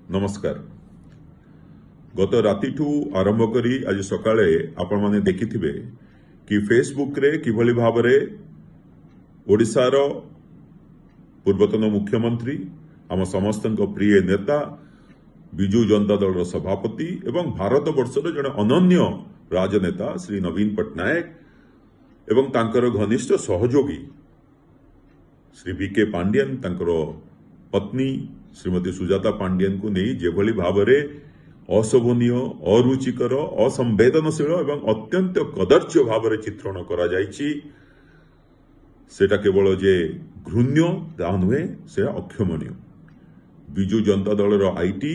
नमस्कार। गत रातिठू आरंभ करी आज सकाळे आपण माने देखिथिबे कि फेसबुक रे किभली भाबरे ओडिसार पूर्वतन मुख्यमंत्री आम समस्तक प्रिय नेता बिजू जनता दल सभापति एवं भारत वर्षर जड़े अनन्य राजनेता श्री नवीन पट्टनायक एवं तांकर घनिष्ठ सहयोगी श्री वीके पांडियन तांकर पत्नी श्रीमती सुजाता पांडियन को नहीं जेभली भावरे अशोभनीय अरुचिकर असंवेदनशील एवं अत्यंत कदर्य भावरे चित्रण करा जायछि सेटा केवल जे घृण्य ता नुहे से अक्षमणीय। बिजू जनता दलर आईटी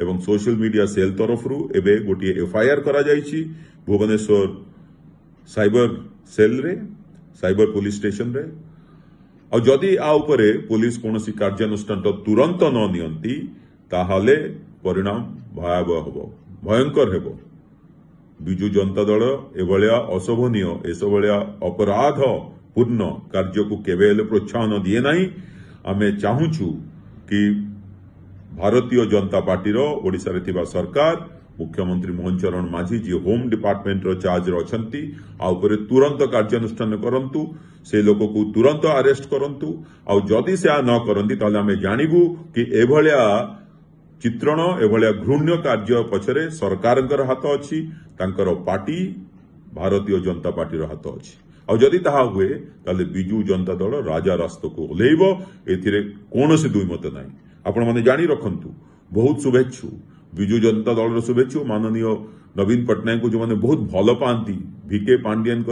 एवं सोशल मीडिया सेल तरफरु एबे गोटे एफआईआर करा जायछि भुवनेश्वर साइबर सेल रे साइबर पुलिस स्टेशन रे। और जदि आ उपरे पुलिस कौनसी कार्यानुष्ठान तुरंत न नियंती ताहाले परिणाम भयावह हबो भयंकर हेबो। बिजू जनता दल एभलिया अशोभनीय एसभलिया अपराध पूर्ण कार्य को केबे हेले प्रोत्साहन दिए नाही। आमे चाहूछु कि भारतीय जनता पार्टी ओडिशा रे थिबा सरकार मुख्यमंत्री मोहन चरण माझी जी होम डिपार्टमेंट रो चार्ज रो छंती आ उपरे तुरंत कार्यानुष्ठान करंतु से लोक को तुरंत अरेस्ट करंतु। आ जदि से न करंती ताले आमे जानिबु कि एभलिया चित्रण एभलिया घृण्य कार्य पछरे सरकारंकर हाथ अछि तांकर पार्टी भारतीय जनता पार्टी रो हाथ अछि। आ जदि ताहा हुए ताले बिजू जनता दल राजा रास्ता को ओलेइबो एथिरे कोनोसी दुई मत नाही। आपण माने जानि रखंतु। बहुत शुभेच्छु बिजू जनता दल शुभेच्छु माननीय नवीन पट्टनायक को जो माने बहुत भल पाती वीके पांडियन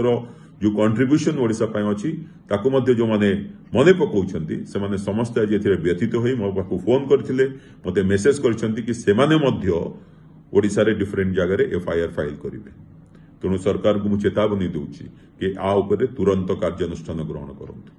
जो कंट्रीब्यूशन ओडिशा पय अछि ताको मध्ये जो माने मने पकाउछंती से माने समस्त आज एथिरे व्यतीत होई मो पाखु फोन करथिले मते मेसेज करछंती कि से माने मध्ये ओडिशा रे डिफरेंट जगह रे एफआईआर फाइल करिवे। तेणु सरकार को मु चेतावनी देउछि कि आ उपरे तुरंत कार्यानुष्ठान ग्रहण करंतु।